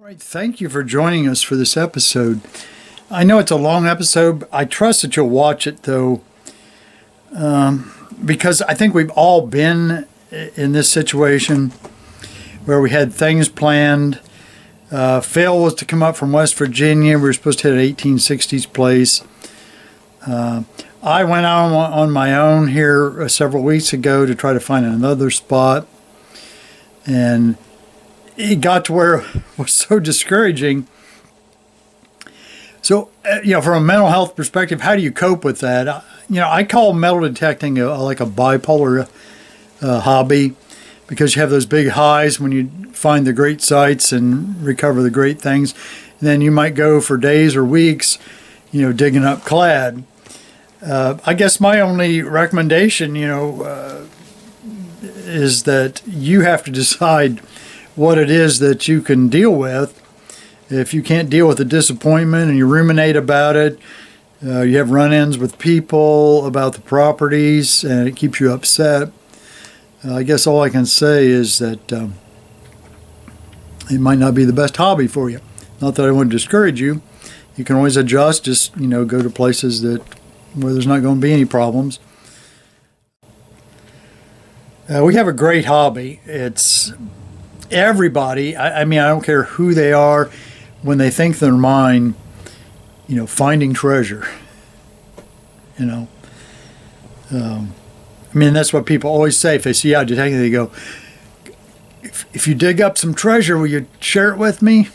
All right, thank you for joining us for this episode. I know it's a long episode, but I trust that you'll watch it though, because I think we've all been in this situation where we had things planned. Phil was to come up from West Virginia. We were supposed to hit an 1860s place. I went out on my own here several weeks ago to try to find another spot, and it got to where it was so discouraging. So, from a mental health perspective, how do you cope with that? I call metal detecting like a bipolar hobby, because you have those big highs when you find the great sights and recover the great things. And then you might go for days or weeks, digging up clad. I guess my only recommendation, is that you have to decide what it is that you can deal with. If you can't deal with the disappointment and you ruminate about it, you have run-ins with people about the properties and it keeps you upset, I guess all I can say is that it might not be the best hobby for you. Not that I want to discourage you. You can always adjust, just go to places where there's not going to be any problems. We have a great hobby. It's everybody, I don't care who they are, when they think they're mine, finding treasure. That's what people always say. If they see you out detecting, they go, if you dig up some treasure, will you share it with me?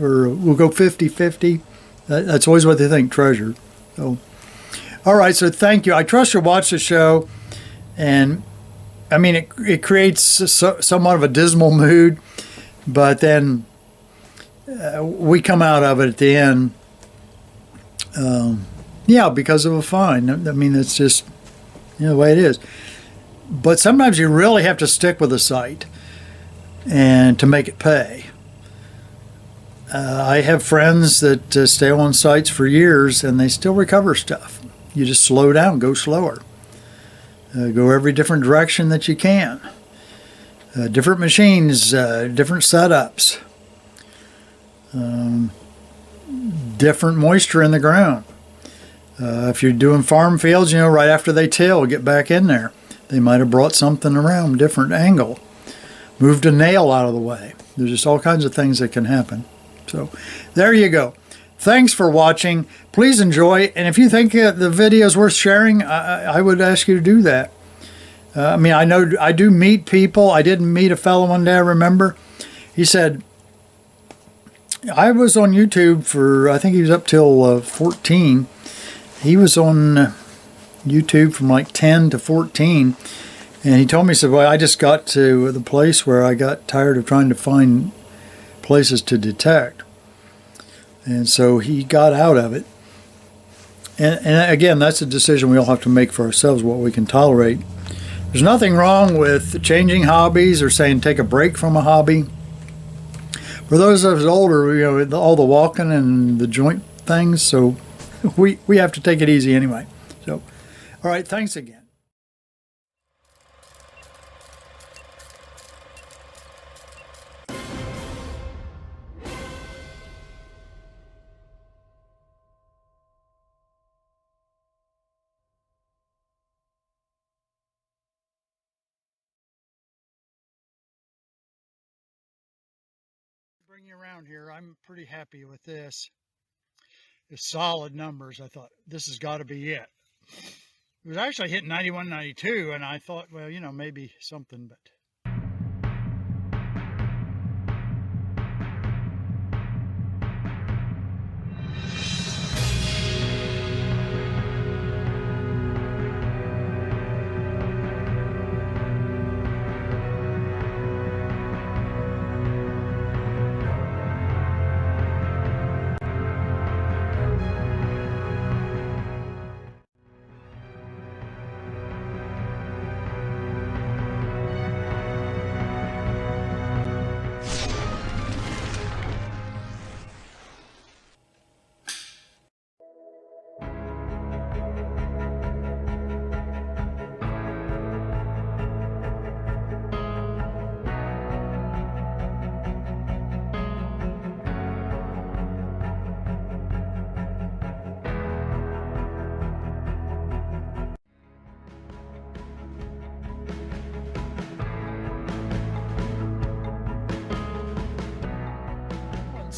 Or we'll go 50-50. That's always what they think, treasure. So, all right, so thank you. I trust you'll watch the show. And it creates somewhat of a dismal mood, but then we come out of it at the end, because of a fine. It's just the way it is. But sometimes you really have to stick with a site and to make it pay. I have friends that stay on sites for years and they still recover stuff. You just slow down, go slower. Go every different direction that you can. Different machines, different setups, different moisture in the ground. If you're doing farm fields, right after they till, get back in there. They might have brought something around, different angle, moved a nail out of the way. There's just all kinds of things that can happen. So there you go. Thanks for watching. Please enjoy. And if you think the video is worth sharing, I would ask you to do that. I know I do meet people. I did meet a fellow one day, I remember. He said, I was on YouTube for, I think he was up till 14. He was on YouTube from like 10 to 14. And he told me, he said, well, I just got to the place where I got tired of trying to find places to detect. And so he got out of it. And again, that's a decision we all have to make for ourselves, what we can tolerate. There's nothing wrong with changing hobbies or saying take a break from a hobby. For those of us older, all the walking and the joint things, so we have to take it easy anyway. So, all right, thanks again. Bring you around here. I'm pretty happy with this. It's solid numbers. I thought this has got to be it. It was actually hitting 91, 92, and I thought, well, maybe something, but.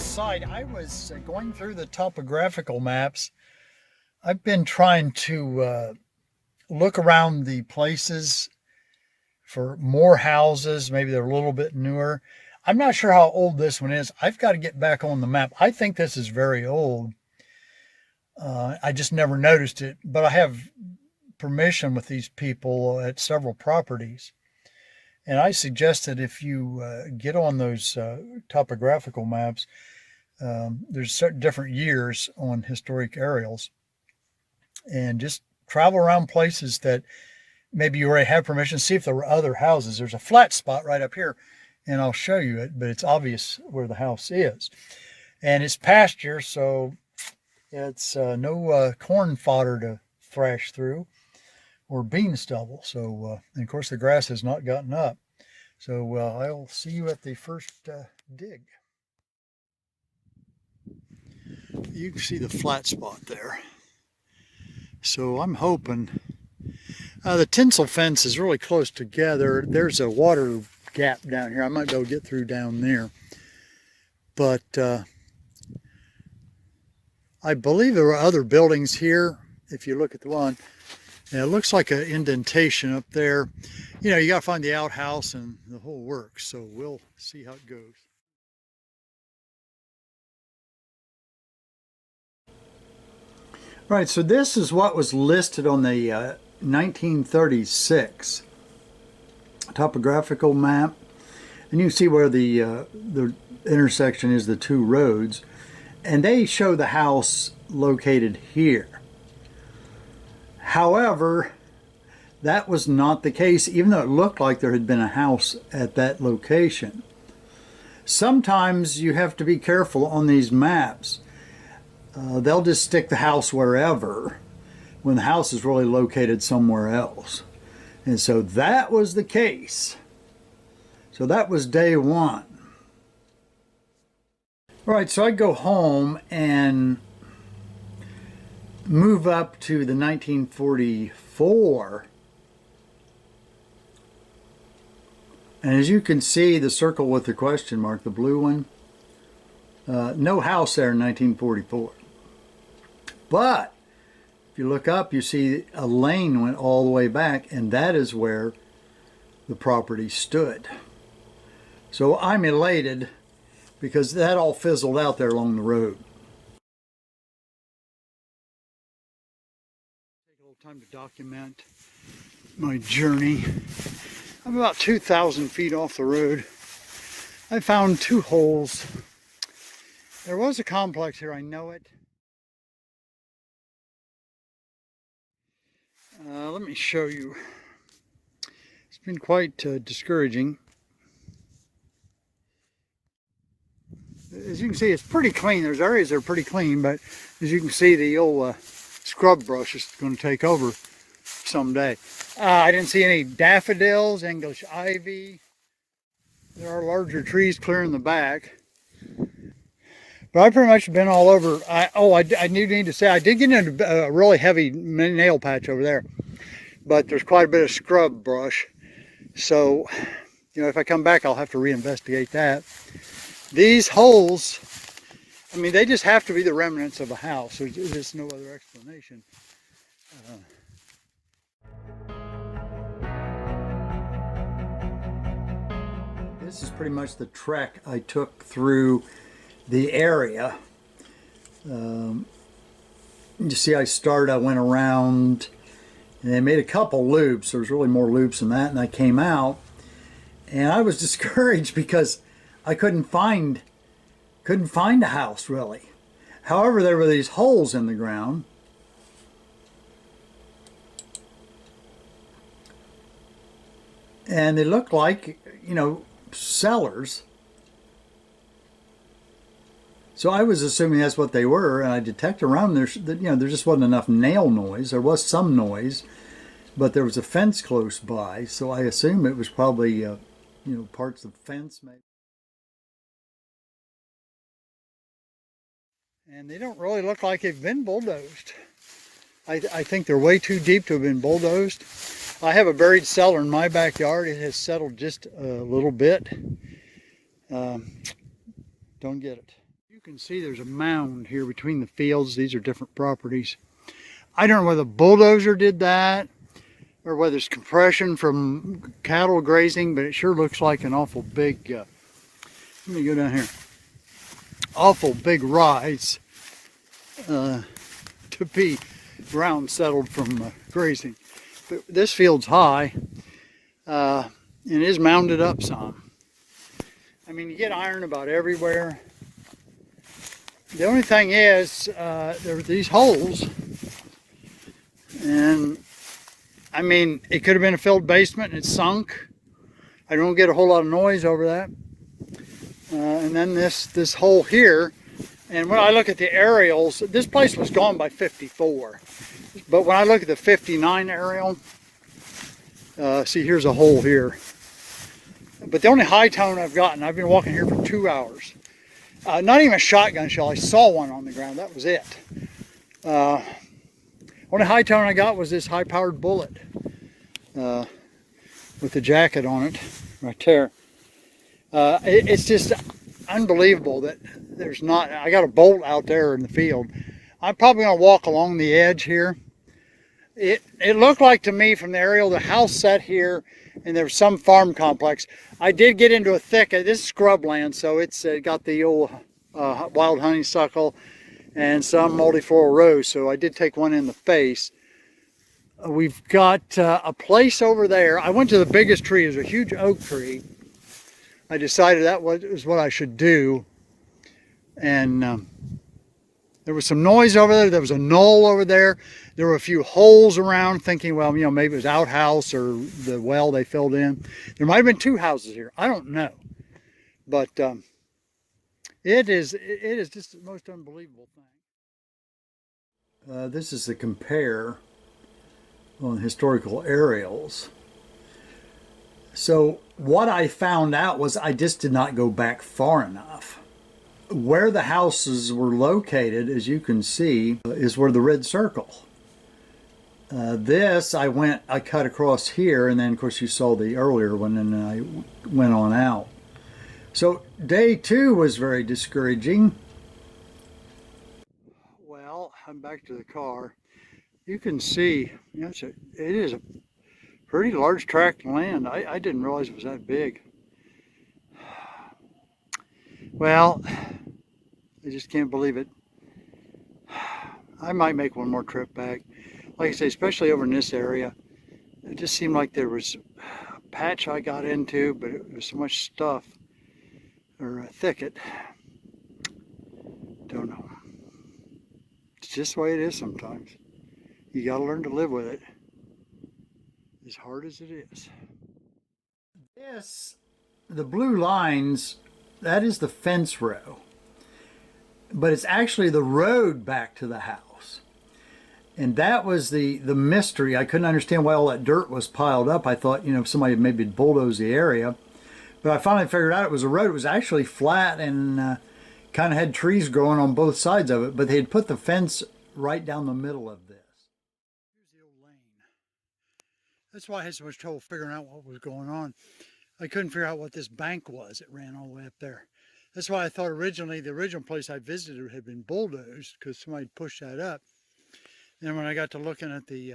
aside, I was going through the topographical maps. I've been trying to look around the places for more houses. Maybe they're a little bit newer. I'm not sure how old this one is. I've got to get back on the map. I think this is very old. I just never noticed it, but I have permission with these people at several properties. And I suggest that if you get on those topographical maps, there's certain different years on historic aerials, and just travel around places that maybe you already have permission. See if there were other houses. There's a flat spot right up here, and I'll show you it, but it's obvious where the house is. And it's pasture, so it's no corn fodder to thrash through or bean stubble. So, and of course, the grass has not gotten up. So I'll see you at the first dig. You can see the flat spot there. So I'm hoping the tinsel fence is really close together. There's a water gap down here. I might be able to get through down there. But I believe there are other buildings here. If you look at the one, and it looks like an indentation up there. You know, you got to find the outhouse and the whole works. So we'll see how it goes. Right, so this is what was listed on the 1936 topographical map. And you can see where the intersection is, the two roads. And they show the house located here. However, that was not the case, even though it looked like there had been a house at that location. Sometimes you have to be careful on these maps. They'll just stick the house wherever when the house is really located somewhere else. And so that was the case. So that was day one. All right, so I go home and move up to the 1944. And as you can see, the circle with the question mark, the blue one, no house there in 1944. But if you look up, you see a lane went all the way back, and that is where the property stood. So I'm elated because that all fizzled out there along the road. Take a little time to document my journey. I'm about 2,000 feet off the road. I found two holes. There was a complex here, I know it. Let me show you. It's been quite discouraging. As you can see, it's pretty clean. There's areas that are pretty clean, but as you can see, the old scrub brush is going to take over someday. I didn't see any daffodils, English ivy. There are larger trees clear in the back. But I've pretty much been all over. I do need to say, I did get into a really heavy nail patch over there. But there's quite a bit of scrub brush. So, you know, if I come back, I'll have to reinvestigate that. These holes, I mean, they just have to be the remnants of a house. There's just no other explanation. This is pretty much the trek I took through the area. You see, I went around, and I made a couple loops. There was really more loops than that, and I came out, and I was discouraged because I couldn't find a house really. However, there were these holes in the ground. And they looked like, you know, cellars. So I was assuming that's what they were, and I detected around there, you know, there just wasn't enough nail noise. There was some noise, but there was a fence close by, so I assume it was probably, you know, parts of the fence maybe. And they don't really look like they've been bulldozed. I think they're way too deep to have been bulldozed. I have a buried cellar in my backyard. It has settled just a little bit. Don't get it. You You can see there's a mound here between the fields. These are different properties. I don't know whether the bulldozer did that or whether it's compression from cattle grazing, but it sure looks like an awful big, let me go down here, awful big rise to be ground settled from grazing. But this field's high and is mounded up some. I mean, you get iron about everywhere. The only thing is, there are these holes, and I mean, it could have been a filled basement and it sunk. I don't get a whole lot of noise over that. And then this hole here, and when I look at the aerials, this place was gone by 54. But when I look at the 59 aerial, see, here's a hole here. But the only high tone I've gotten, I've been walking here for 2 hours. Not even a shotgun shell. I saw one on the ground. That was it. Only high tone I got was this high-powered bullet with the jacket on it, right there. It's just unbelievable that there's not. I got a bolt out there in the field. I'm probably going to walk along the edge here. It looked like to me from the aerial the house sat here and there was some farm complex. I did get into a thicket. This is scrubland, so it's got the old wild honeysuckle and some multiflora rose, so I did take one in the face. We've got a place over there. I went to the biggest tree. It was a huge oak tree. I decided that was what I should do. And there was some noise over there. There was a knoll over there. There were a few holes around, thinking, well, you know, maybe it was outhouse or the well they filled in. There might have been 2 houses here. I don't know. But it is just the most unbelievable thing. This is the compare on historical aerials. So what I found out was I just did not go back far enough. Where the houses were located, as you can see, is where the red circle. This I cut across here, and then of course you saw the earlier one, and then I went on out. So day 2 was very discouraging. Well, I'm back to the car. You can see, you know, it is a pretty large tract of land. I didn't realize it was that big. Well, I just can't believe it. I might make one more trip back. Like I say, especially over in this area. It just seemed like there was a patch I got into, but it was so much stuff, or a thicket. Don't know. It's just the way it is sometimes. You gotta learn to live with it, as hard as it is. This, the blue lines, that is the fence row. But it's actually the road back to the house. And that was the mystery. I couldn't understand why all that dirt was piled up. I thought, you know, somebody maybe bulldozed the area. But I finally figured out it was a road. It was actually flat and kind of had trees growing on both sides of it. But they had put the fence right down the middle of this. Here's the old lane. That's why I had so much trouble figuring out what was going on. I couldn't figure out what this bank was. It ran all the way up there. That's why I thought originally the original place I visited had been bulldozed, because somebody pushed that up. And when I got to looking at the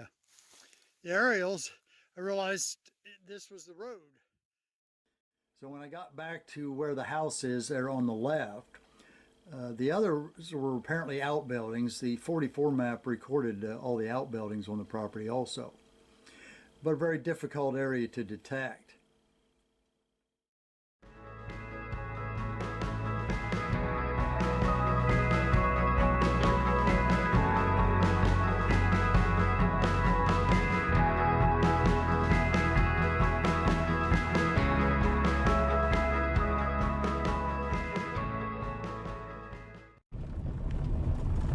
aerials, I realized this was the road. So when I got back to where the house is there on the left, the others were apparently outbuildings. The 44 map recorded all the outbuildings on the property also. But a very difficult area to detect.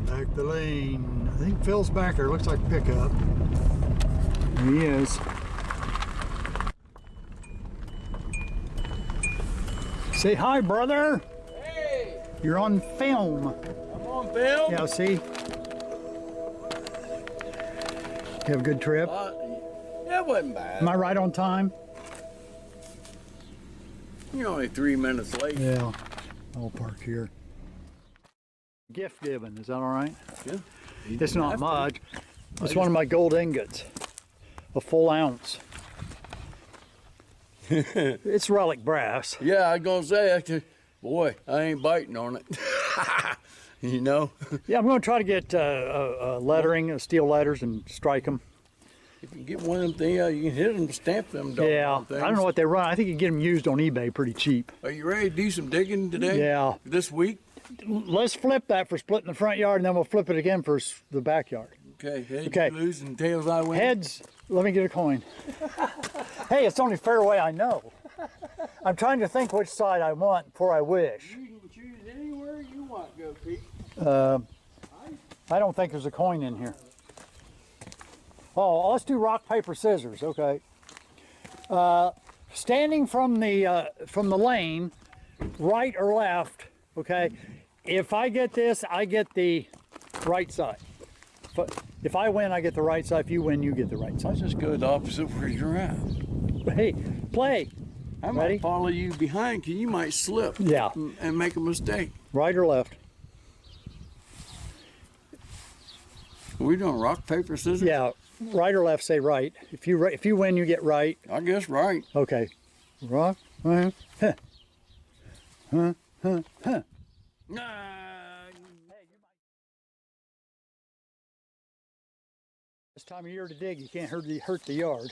Back the lane. I think Phil's back there. Looks like pickup. There he is. Say hi, brother. Hey! You're on film. I'm on film? Yeah, see? You have a good trip? Yeah, it wasn't bad. Am I right on time? You're only 3 minutes late. Yeah. I'll park here. Gift giving, is that all right? Yeah. It's not much. It's one of my gold ingots, a full ounce. It's relic brass. Yeah, I was gonna say, boy, I ain't biting on it. You know? Yeah, I'm going to try to get lettering, steel letters, and strike them. If you get one of them things, you can hit them, stamp them. Yeah, Things. I don't know what they run. I think you can get them used on eBay pretty cheap. Are you ready to do some digging today? Yeah. This week? Let's flip that for splitting the front yard, and then we'll flip it again for the backyard. Okay, heads Okay. you lose and tails I win. Heads, let me get a coin. Hey, it's the only fair way I know. I'm trying to think which side I want before I wish. You can choose anywhere you want, go Pete. I don't think there's a coin in here. Oh, let's do rock, paper, scissors. Okay. Standing from the lane, right or left. Okay. If I get this, I get the right side. If I win, I get the right side. If you win, you get the right side. Let's just go the opposite where you're at. Hey, play. I Ready? might follow you behind because you might slip. Yeah. And make a mistake. Right or left? Are we doing rock, paper, scissors? Yeah. Right or left? Say right. If you win, you get right. I guess right. Okay. Rock. Huh. Huh. Huh. Huh. Nah. This time of year to dig, you can't hurt the yard.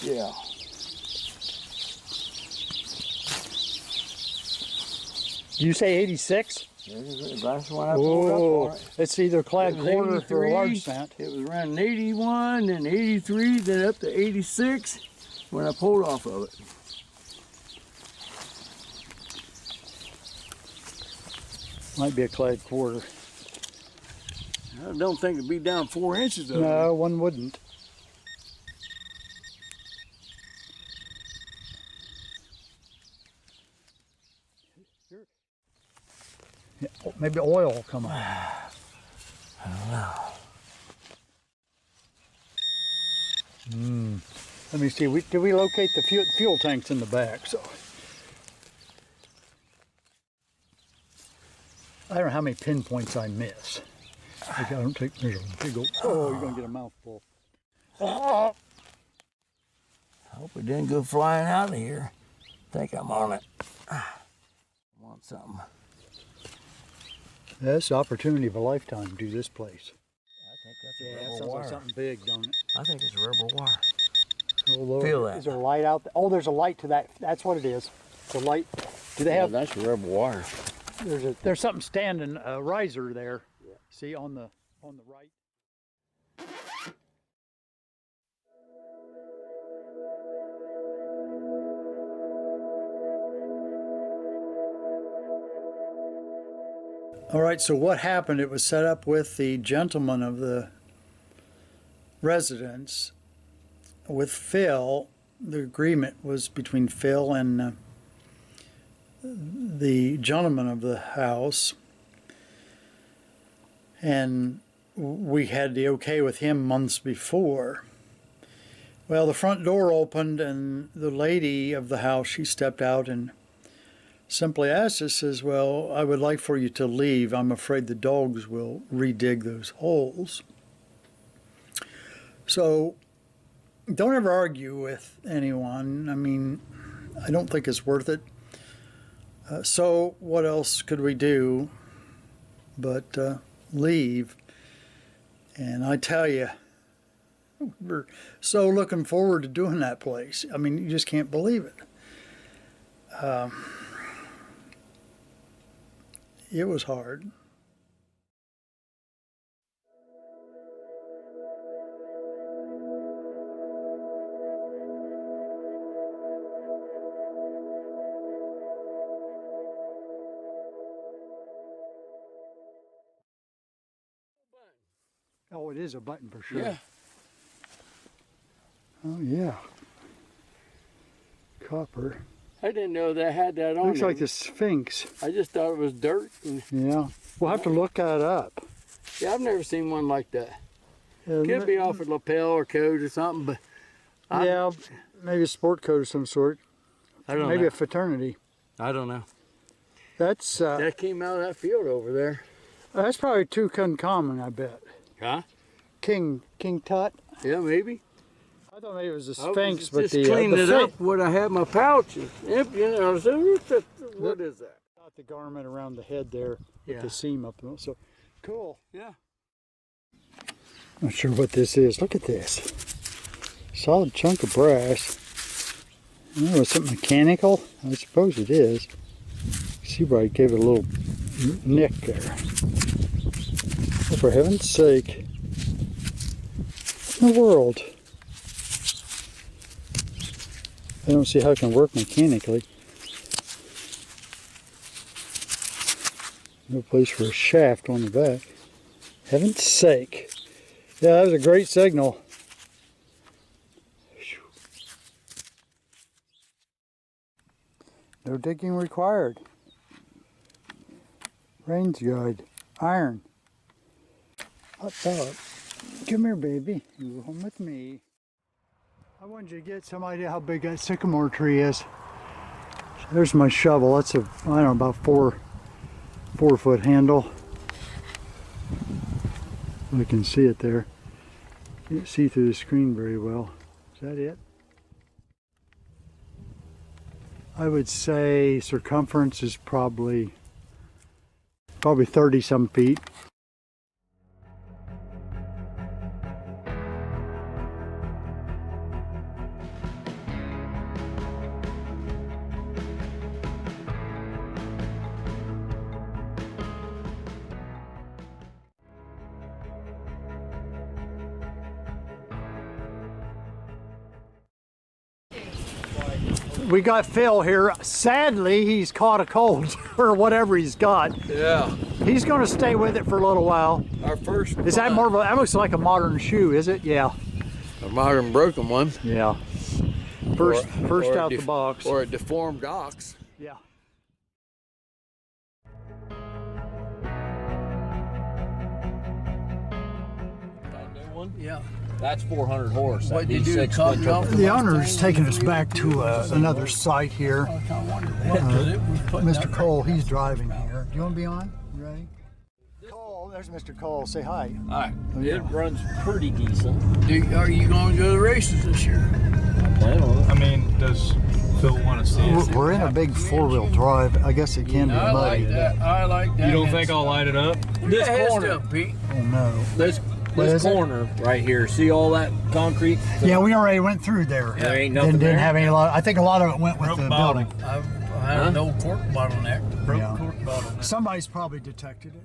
Yeah. Do you say 86? That's when I pulled up on it. It's either clad It was quarter or a 83. large cent. It was around 81, then 83, then up to 86 when I pulled off of it. Might be a clad quarter. I don't think it'd be down 4 inches though. No, one wouldn't. Yeah, maybe oil will come up. I don't know. Let me see. Did we locate the fuel tanks in the back? So I don't know how many pinpoints I miss. I don't take. There's a big old. Oh, you're gonna get a mouthful. I hope it didn't go flying out of here. Think I'm on it. I want something. That's the opportunity of a lifetime to do this place. I think that's a Yeah, that rubber sounds wire. like something big, don't it? I think it's a rubber wire. Oh, Lord. Feel that. Is there a light out there? Oh, there's a light to that. That's what it is. The light. Do they have? that's a rubber wire. There's something standing, a riser there. Yeah. See on the right. All right, so what happened? It was set up with the gentleman of the residence. With Phil, the agreement was between Phil and the gentleman of the house. And we had the okay with him months before. Well, the front door opened and the lady of the house, she stepped out and simply asked us, says, well, I would like for you to leave. I'm afraid the dogs will redig those holes. So don't ever argue with anyone. I mean, I don't think it's worth it. So what else could we do but leave? And I tell you, we're so looking forward to doing that place. I mean, you just can't believe it. It was hard. Oh, it is a button for sure. Yeah. Oh, yeah. Copper. I didn't know they had that on. Looks there. like the Sphinx. I just thought it was dirt. And, Yeah. We'll have to look that up. yeah, I've never seen one like that. Could be off a lapel or coat or something, but Yeah, maybe a sport coat of some sort. I don't Maybe know. a fraternity. I don't know. That's That came out of that field over there. That's probably too uncommon, I bet. Huh? King Tut. Yeah, maybe. I thought maybe it was a I Sphinx, was but just the cleaning the it fit- up when I had my pouches empty. And I said, what is that? Got the garment around the head there with Yeah. the seam up. So cool. Yeah. Not sure what this is. Look at this. Solid chunk of brass. I don't know, is something mechanical? I suppose it is. See where I gave it a little nick there. Oh, for heaven's sake. What in the world? I don't see how it can work mechanically. No place for a shaft on the back. Heaven's sake. Yeah, that was a great signal. No digging required. Range guide. Iron. Hot dog. Come here, baby. You go home with me. I wanted you to get some idea how big that sycamore tree is. There's my shovel. That's a, I don't know, about 4-foot handle. I can see it there. Can't see through the screen very well. Is that it? I would say circumference is probably 30 some feet. We got Phil here. Sadly, he's caught a cold or whatever he's got. Yeah. He's going to stay with it for a little while. Our first. Is that more of a, that looks like a modern shoe, is it? Yeah. a modern broken one? Yeah. First out the box. Or a deformed ox. Yeah. Yeah. That's 400 horse. What That you do, D6 cut twin it off? turbo. The owner's taking us back to another site here. Mr. Cole, he's driving here. Do you want to be on? You ready? Cole, there's Mr. Cole. Say hi. Alright. Oh, yeah. It runs pretty decent. Are you going to go to the races this year? Plan on it. I mean, does Phil want to see it? We're in a big four-wheel drive. I guess it can be I muddy. like that. I like that. You don't think I'll light it up? This Yeah, corner, stuff, Pete. Oh no. What this is it? corner right here. See all that concrete? Yeah, we already went through there. There ain't Didn't nothing there. have any. I think a lot of it went with Broke the bottom. building. I had an old cork bottleneck. Broke Yeah. cork bottleneck. Somebody's probably detected it.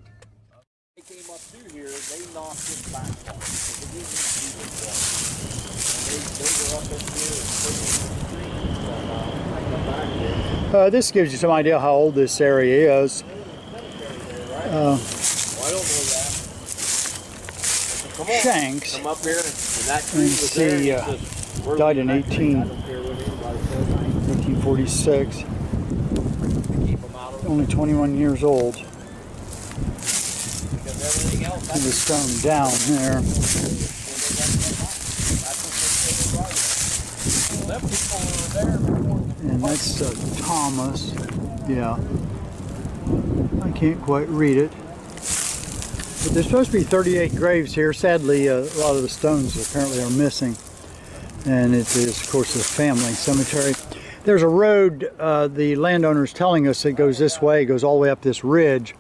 They came up through here. They knocked this back off. So they didn't do this one. They were up in here and putting the street and I come back here. This gives you some idea how old this area is. Well, I don't know that. Come on. Shanks Come up here and that tree You was see, there. and it says, "We're died in leaving that tree." 18. I don't care what anybody says. 1846. I keep them out of it Only 21 years old. because everything else. See the stone down there. Them people were there before. And that's Thomas. Yeah. I can't quite read it. But there's supposed to be 38 graves here. Sadly, a lot of the stones apparently are missing. And it is, of course, a family cemetery. There's a road, the landowner's telling us, that goes this way, goes all the way up this ridge.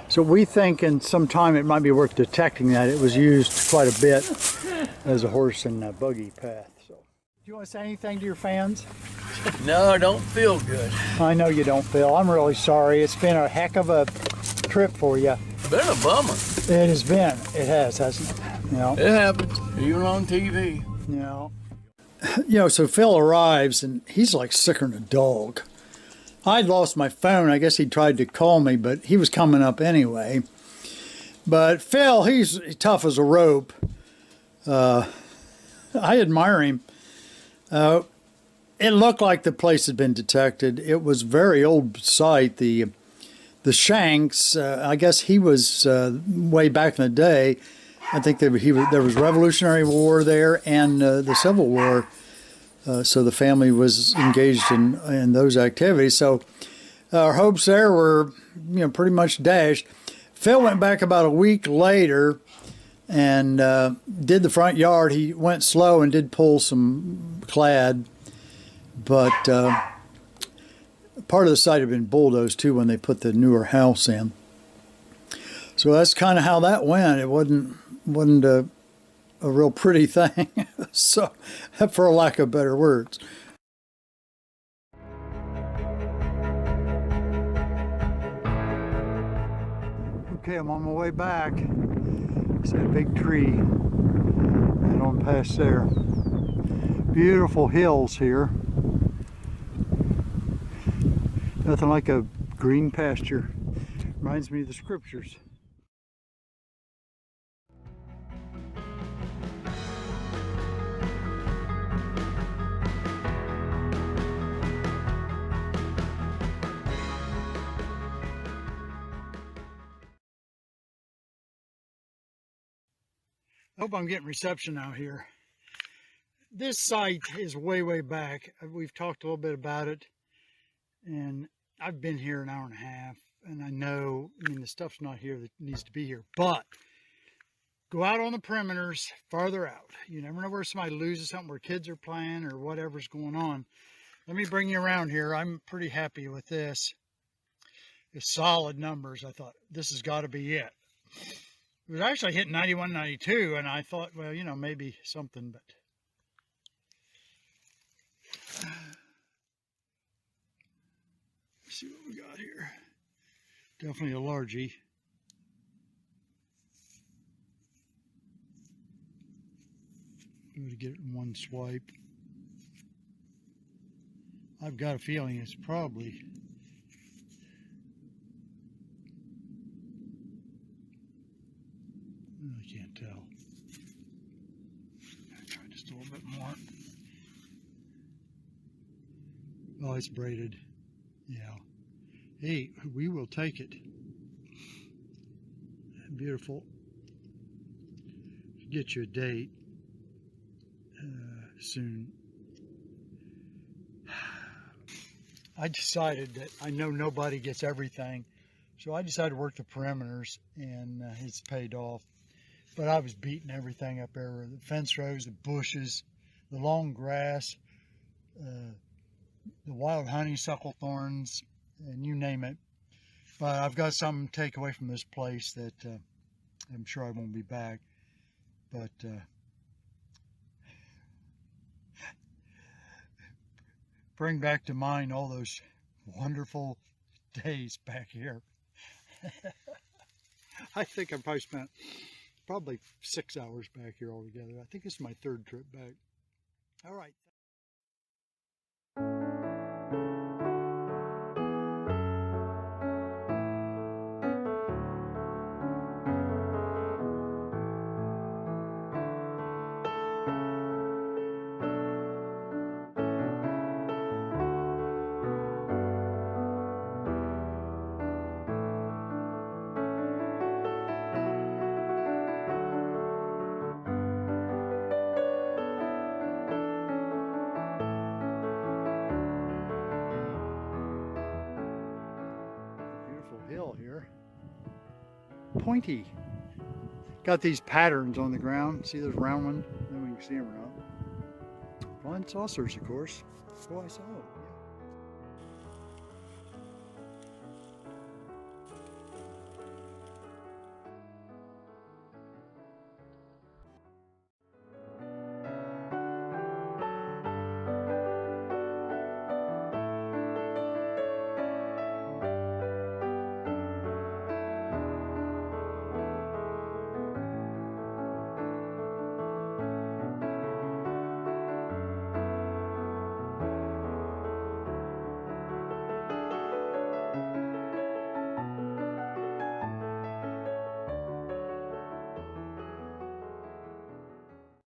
So we think in some time it might be worth detecting that. It was used quite a bit as a horse and buggy path. So, do you want to say anything to your fans? No, I don't feel good. I know you don't, Phil. I'm really sorry. It's been a heck of a trip for you. Been a bummer. It has been. It has, hasn't it? You know. It happens. Even on TV. So Phil arrives and he's like sicker than a dog. I'd lost my phone. I guess he tried to call me, but he was coming up anyway. But Phil, he's tough as a rope. I admire him. It looked like the place had been detected. It was a very old site. The Shanks, I guess he was way back in the day. I think there was Revolutionary War there and the Civil War. So the family was engaged in those activities. So our hopes there were, pretty much dashed. Phil went back about a week later and did the front yard. He went slow and did pull some clad, but part of the site had been bulldozed too when they put the newer house in. So that's kind of how that went. It wasn't a real pretty thing, so for lack of better words. Okay, I'm on my way back. It's that big tree right on past there. Beautiful hills here. Nothing like a green pasture. Reminds me of the scriptures. I hope I'm getting reception out here. This site is way back. We've talked a little bit about it, and I've been here an hour and a half, and I know, the stuff's not here that needs to be here, but go out on the perimeters farther out. You never know where somebody loses something, where kids are playing or whatever's going on. Let me bring you around here. I'm pretty happy with this. It's solid numbers. I thought this has got to be it. It was actually hitting 91, 92, and I thought, well, maybe something, but let's see what we got here. Definitely a largie. I'm going to get it in one swipe. I've got a feeling it's probably I can't tell. I'll try just a little bit more. Oh, it's braided. Yeah. Hey, we will take it. Beautiful. Get you a date soon. I decided that I know nobody gets everything, so I decided to work the perimeters, and it's paid off. But I was beating everything up there, the fence rows, the bushes, the long grass, the wild honeysuckle thorns, and you name it. But I've got something to take away from this place that I'm sure I won't be back. But bring back to mind all those wonderful days back here. I think I probably spent probably 6 hours back here altogether. I think this is my third trip back. All right. Hill here. Pointy. Got these patterns on the ground. See those round ones? I don't know if you can see them or not. Flying saucers, of course. Oh, I saw them.